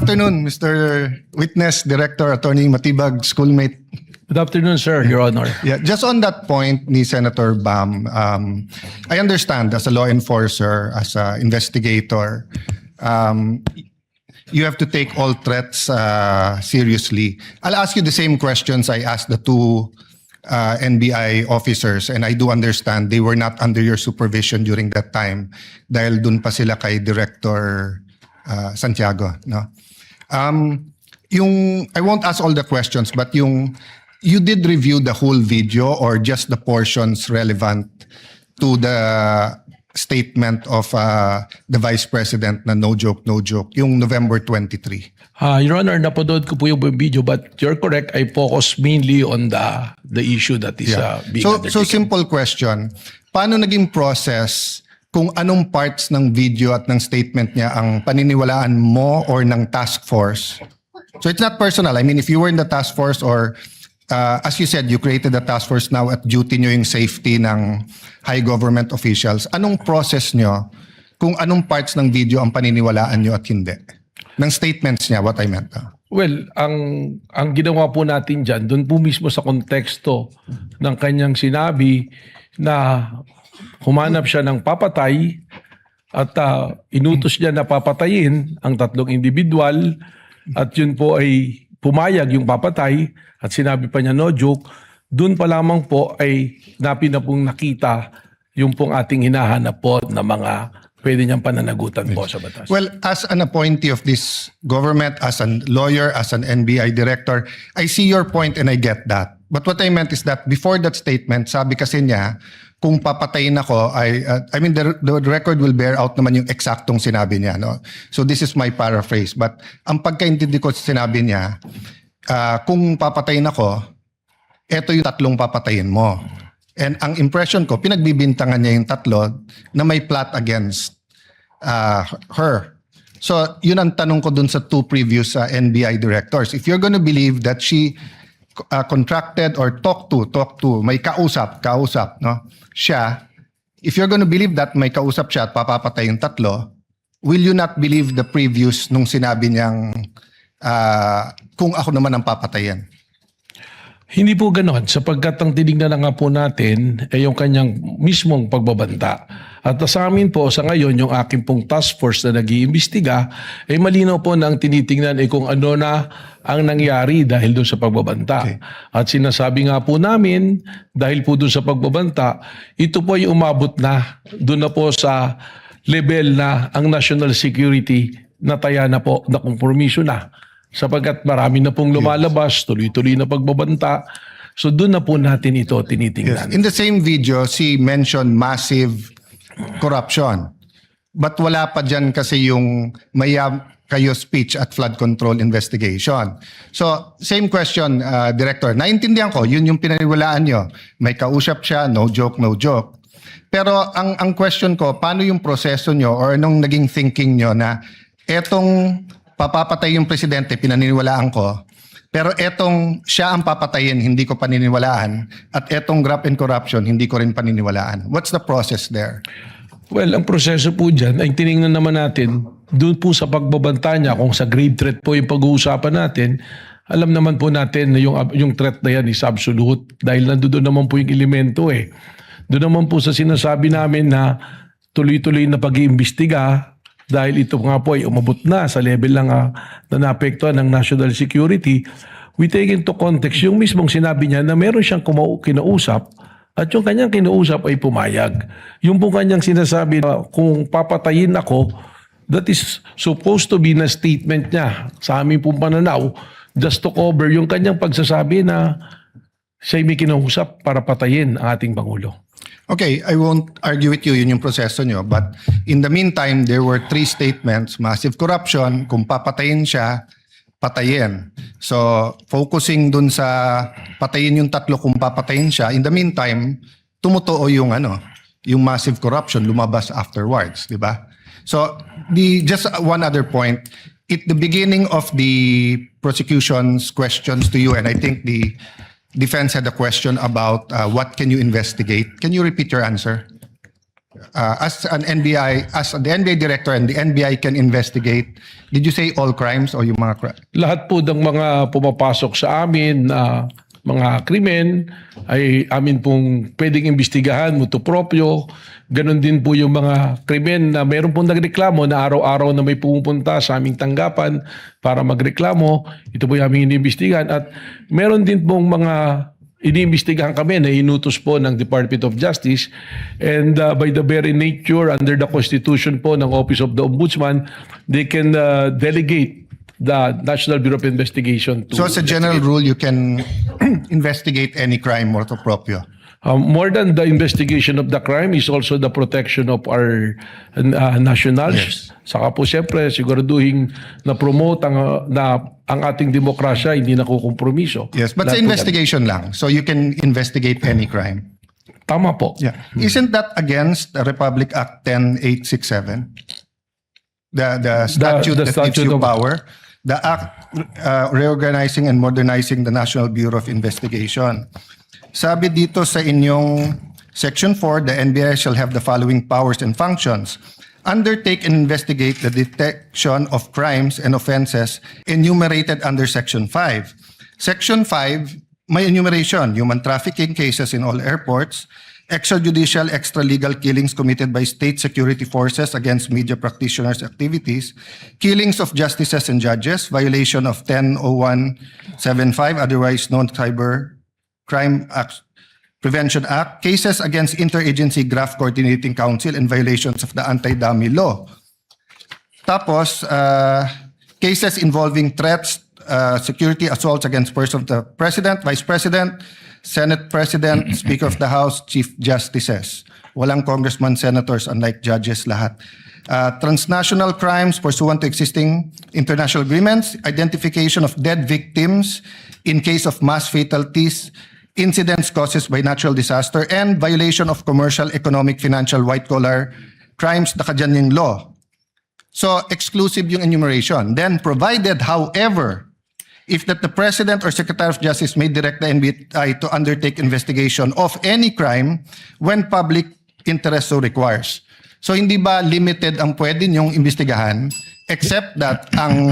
afternoon, Mr. Witness, Director, Attorney Matibag, schoolmate. Good afternoon, sir, Your Honor. Yeah, just on that point ni Senator Bam, I understand as a law enforcer, as an investigator, you have to take all threats seriously. I'll ask you the same questions I asked the two NBI officers, and I do understand they were not under your supervision during that time dahil dun pa sila kay Director Santiago. No? I won't ask all the questions, but you did review the whole video or just the portions relevant to the statement of the Vice President na no joke, yung November 23. Your Honor, napanood ko po yung video, but you're correct. I focus mainly on the issue that is being undertaken. So simple question. Paano naging process kung anong parts ng video at ng statement niya ang paniniwalaan mo or ng task force? So it's not personal. I mean, if you were in the task force or as you said, you created a task force now at duty nyo yung safety ng high government officials. Anong process nyo kung anong parts ng video ang paniniwalaan nyo at hindi? Ng statements niya, what I meant. Well, ang ginawa po natin dyan, doon po mismo sa konteksto ng kanyang sinabi na humanap siya ng papatay at inutos niya na papatayin ang tatlong individual at yun po ay pumayag yung papatay at sinabi pa niya no joke, doon pa lamang po ay na pong nakita yung pong ating hinahanap po na mga pwede niyang pananagutan po sa batas. Well, as an appointee of this government, as a lawyer, as an NBI director, I see your point and I get that. But what I meant is that before that statement, sabi kasi niya, kung papatayin ako, I mean, the record will bear out naman yung eksaktong sinabi niya. No? So this is my paraphrase. But ang pagkaintindi ko sa sinabi niya, kung papatayin ako, eto yung tatlong papatayin mo. And ang impression ko, pinagbibintangan niya yung tatlo na may plot against her. So yun ang tanong ko dun sa two previous NBI directors. If you're gonna believe that she contracted or talked to, may kausap, no? Siya, if you're gonna believe that may kausap siya at papapatay yung tatlo, will you not believe the previous nung sinabi niyang kung ako naman ang papatayin? Hindi po ganoon sapagkat ang tinignan na nga po natin ay yung kanyang mismong pagbabanta. At sa amin po sa ngayon yung aking pong task force na nag-iimbestiga ay malinaw po na ang tinitingnan ay kung ano na ang nangyari dahil doon sa pagbabanta. Okay. At sinasabi nga po namin dahil po doon sa pagbabanta, ito po ay umabot na doon na po sa level na ang national security nataya na po na kompromiso na. Sapagkat marami na pong lumalabas, tuloy-tuloy na pagbabanta. So doon na po natin ito tinitingnan. Yes. In the same video, she mentioned massive corruption. But wala pa dyan kasi yung maya kayo speech at flood control investigation. So same question, Director. Naintindihan ko, yun yung pinaniwalaan nyo. May kausap siya, no joke. Pero ang question ko, paano yung proseso nyo or anong naging thinking nyo na etong papapatay yung presidente, pinaniniwalaan ko. Pero etong siya ang papatayin, hindi ko paniniwalaan. At etong graft and corruption, hindi ko rin paniniwalaan. What's the process there? Well, ang proseso po dyan ay tinignan naman natin doon po sa pagbabanta niya kung sa grave threat po yung pag-uusapan natin. Alam naman po natin na yung threat na yan is absolute dahil nandoon naman po yung elemento eh. Doon naman po sa sinasabi namin na tuloy-tuloy na pag-iimbestiga dahil ito nga po ay umabot na sa level lang na naapektuhan ng national security, we take into context yung mismong sinabi niya na meron siyang kinausap at yung kanyang kinausap ay pumayag. Yung po kanyang sinasabi na kung papatayin ako, that is supposed to be na statement niya sa aming pong pananaw just to cover yung kanyang pagsasabi na siya'y may kinausap para patayin ang ating Pangulo. Okay, I won't argue with you, yun yung proseso nyo. But in the meantime, there were three statements. Massive corruption, kung papatayin siya, patayin. So, focusing dun sa patayin yung tatlo kung papatayin siya. In the meantime, tumutuo yung yung massive corruption, lumabas afterwards, di ba? So, just one other point. At the beginning of the prosecution's questions to you, and I think the defense had a question about what can you investigate. Can you repeat your answer? As the NBI director and the NBI can investigate Did you say all crimes o yung mga Lahat po ng mga pumapasok sa amin na mga krimen ay amin pong pwedeng imbestigahan, mutu proprio. Ganon din po yung mga krimen na meron pong nagreklamo na araw-araw na may pumupunta sa aming tanggapan para magreklamo. Ito po yung aming iniimbestigahan. At meron din pong mga iniimbestigahan kami na inutos po ng Department of Justice, and by the very nature under the Constitution po ng Office of the Ombudsman, they can delegate the National Bureau of Investigation to... So as a general rule, you can investigate any crime motu proprio. More than the investigation of the crime is also the protection of our nationals. Yes. Saka po siyempre siguraduhin na promote ang ating demokrasya hindi nakukompromiso. Yes, but sa Lahat po investigation lang. So you can investigate any crime. yan. Tama po. Yeah. Isn't that against the Republic Act 10867? The statute the that gives statute you of- power. The act reorganizing and modernizing the National Bureau of Investigation. Sabi dito sa inyong Section 4, the NBI shall have the following powers and functions. Undertake and investigate the detection of crimes and offenses enumerated under Section 5. Section 5, may enumeration, human trafficking cases in all airports, extrajudicial, extralegal killings committed by state security forces against media practitioners' activities, killings of justices and judges, violation of 100175, otherwise known Cyber Crime Act, Prevention Act, cases against Interagency Graft Coordinating Council and violations of the Anti-Dummy Law. Tapos, cases involving threats, security assaults against persons of the President, Vice President, Senate President, Speaker of the House, Chief Justices. Walang congressman, senators, unlike judges lahat. Transnational crimes pursuant to existing international agreements, identification of dead victims in case of mass fatalities, incidents caused by natural disaster, and violation of commercial, economic, financial, white-collar crimes, nakadyan yung law. So, exclusive yung enumeration. Then, provided, however, if that the President or Secretary of Justice may direct the NBI to undertake investigation of any crime when public interest so requires. So hindi ba limited ang pwede niyong imbestigahan except that ang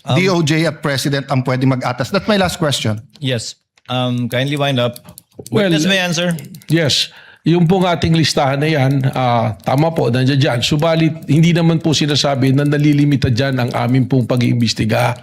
DOJ at President ang pwede mag-atas? That's my last question. Yes. Kindly wind up. Well, Witness may answer. Yes. Yung pong ating listahan na yan, tama po, nandiyan dyan. Subalit, hindi naman po sinasabi na nalilimita dyan ang aming pong pag-iimbestiga.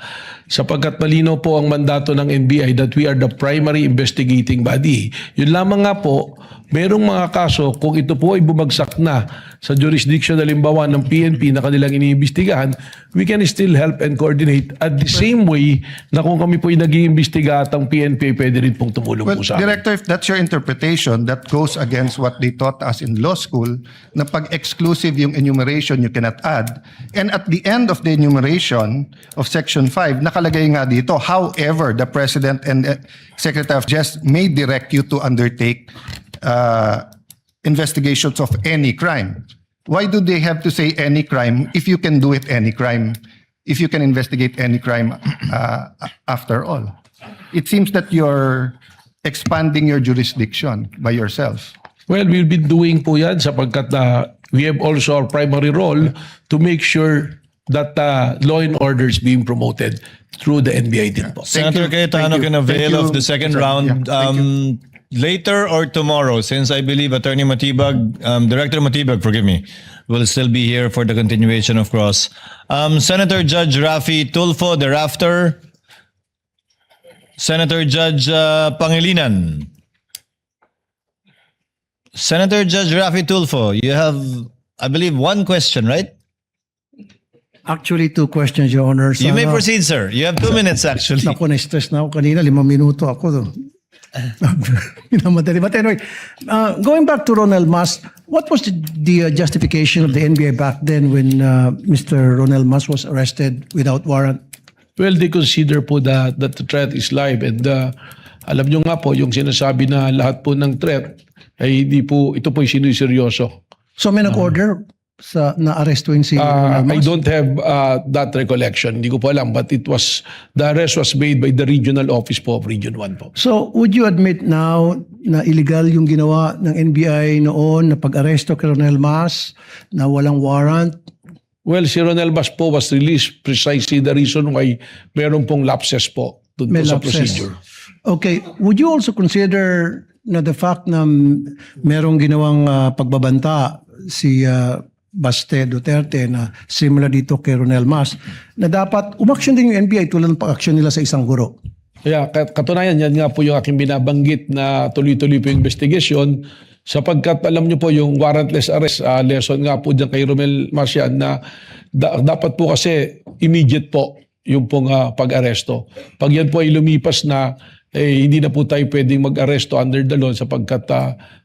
Sapagkat malinaw po ang mandato ng NBI that we are the primary investigating body. Yun lamang nga po, merong mga kaso, kung ito po ay bumagsak na sa jurisdiction halimbawa ng PNP na kanilang iniimbestigahan, we can still help and coordinate at the same way na kung kami po ay nag-iimbestiga at ang PNP pwede rin pong tumulong Well, po sa amin. Director, if that's your interpretation, that goes against what they taught us in law school, na pag exclusive yung enumeration, you cannot add. And at the end of the enumeration of Section 5, nakalagay nga dito, however, the President and Secretary of Justice may direct you to undertake investigations of any crime. Why do they have to say any crime if you can do it any crime? If you can investigate any crime after all? It seems that you're expanding your jurisdiction by yourself. Well, we'll be doing po yan sapagkat we have also our primary role to make sure that law and order is being promoted through the NBI din po. Senator you. Cayetano Thank you. can avail Thank you, of the second sir. round. Yeah, thank you. Later or tomorrow, since I believe Attorney Matibag, Director Matibag, forgive me, will still be here for the continuation of cross. Senator Judge Rafi Tulfo thereafter. Senator Judge Pangilinan. Senator Judge Rafi Tulfo, you have, I believe, one question, right? Actually, two questions, Your Honor. You may proceed, sir. You have 2 minutes, actually. Naku, na-stress na ako kanina. 5 minuto ako. Minamadali. But anyway, going back to Ronald Mas, what was the justification of the NBI back then when Mr. Ronald Mas was arrested without warrant? Well, they consider po that the threat is live and alam nyo nga po, yung sinasabi na lahat po ng threat ay hindi po, ito po ay sinuseryoso. So may nag-order sa na-arrestuin si Ronald I Mas? don't have that recollection. Hindi ko po alam, but the arrest was made by the regional office po of Region 1 po. So would you admit now na illegal yung ginawa ng NBI noon na pag-aresto kay Ronald Mas na walang warrant? Well, si Ronel Mas po was released precisely the reason why meron pong lapses po dun po May sa lapses. procedure. Okay, would you also consider na the fact na merong ginawang pagbabanta si Baste Duterte na similar dito kay Ronel Mas, na dapat umaksyon din yung NBI tulad ng pag-aksyon nila sa isang guro? Kaya katunayan, yan nga po yung aking binabanggit na tuloy-tuloy po yung investigation sapagkat alam nyo po yung warrantless arrest, lesson nga po dyan kay Romel Mas yan na dapat po kasi immediate po yung pong pag-aresto. Pag yan po ay lumipas na, hindi na po tayo pwedeng mag-aresto under the law sapagkat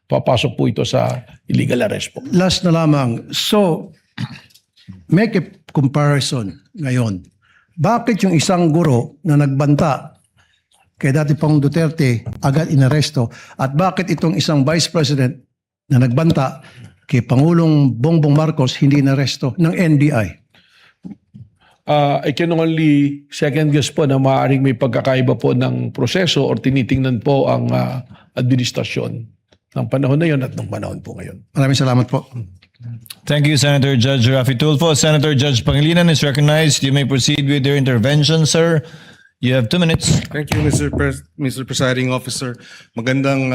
papasok po ito sa illegal arrest po. Last na lamang. So, make a comparison ngayon. Bakit yung isang guro na nagbanta kay dati Pangulong Duterte agad inaresto at bakit itong isang vice president na nagbanta kay Pangulong Bongbong Marcos hindi inaresto ng NBI? I can only second guess po na maaaring may pagkakaiba po ng proseso or tinitingnan po ang administrasyon ng panahon na yun at ng panahon po ngayon. Maraming salamat po. Thank you, Senator Judge Rafi Tulfo. Senator Judge Pangilinan is recognized. You may proceed with your intervention, sir. You have 2 minutes. Thank you, Mr. Presiding Officer. Magandang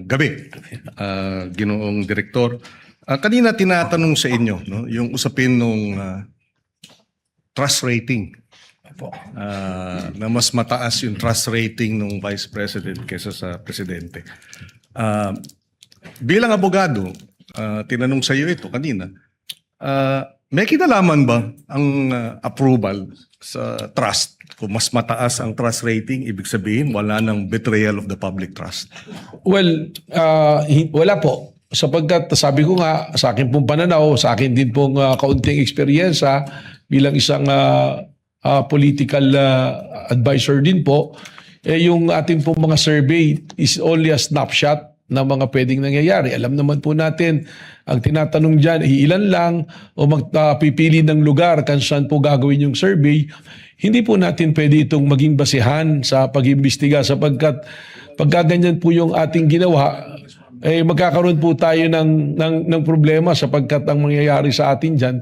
gabi, Ginoong Direktor. Kanina tinatanong sa inyo no, yung usapin nung trust rating. Na mas mataas yung trust rating ng Vice President kaysa sa Presidente. Bilang abogado, tinanong sa iyo ito kanina, may kinalaman ba ang approval sa trust? Kung mas mataas ang trust rating, ibig sabihin wala ng betrayal of the public trust. Well, wala po. Sapagkat sabi ko nga, sa akin pong pananaw, sa akin din pong kaunting eksperyensya bilang isang political advisor din po, yung ating pong mga survey is only a snapshot ng mga pwedeng nangyayari. Alam naman po natin, ang tinatanong dyan, ilan lang o magpipili ng lugar kung saan po gagawin yung survey. Hindi po natin pwede itong maging basihan sa pag-imbestiga sapagkat pagkaganyan po yung ating ginawa, magkakaroon po tayo ng problema sapagkat ang mangyayari sa atin dyan,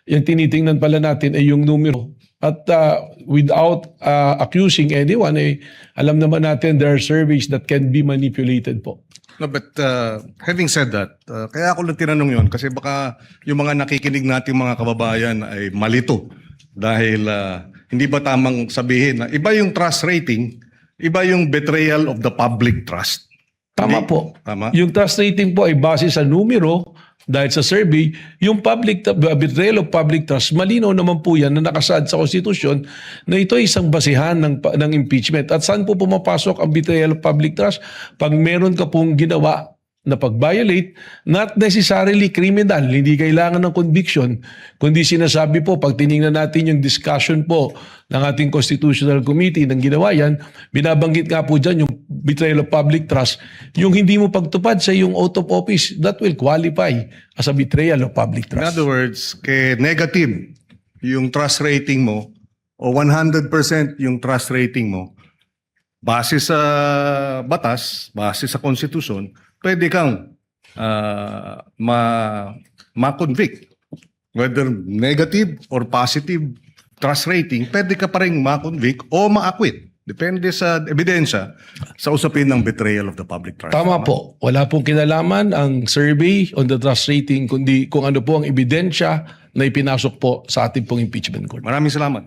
yung tinitingnan pala natin ay yung numero. At without accusing anyone, alam naman natin there are surveys that can be manipulated po. No, but having said that, kaya ako lang tinanong yon kasi baka yung mga nakikinig nating mga kababayan ay malito dahil hindi ba tamang sabihin na iba yung trust rating, iba yung betrayal of the public trust. Tama Hindi? po. Tama? Yung trust rating po ay base sa numero dahil sa survey. Yung betrayal of public trust, malinaw naman po yan na nakasaad sa konstitusyon na ito ay isang basihan ng impeachment. At saan po pumapasok ang betrayal of public trust? Pag meron ka pong ginawa na pag-violate, not necessarily criminal, hindi kailangan ng conviction, kundi sinasabi po, pag tinignan natin yung discussion po ng ating Constitutional Committee ng ginawa yan, binabanggit nga po dyan yung betrayal of public trust, yung hindi mo pagtupad sa yung oath of office, that will qualify as a betrayal of public In trust. other words, kay negative yung trust rating mo o 100% yung trust rating mo, base sa batas, base sa konstitusyon, pwede kang ma-convict. Whether negative or positive trust rating, pwede ka pa rin ma-convict o ma-acquit. Depende sa ebidensya sa usapin ng betrayal of the public trust. Tama po. Wala pong kinalaman ang survey on the trust rating kundi kung ano po ang ebidensya na ipinasok po sa ating pong impeachment court. Maraming salamat.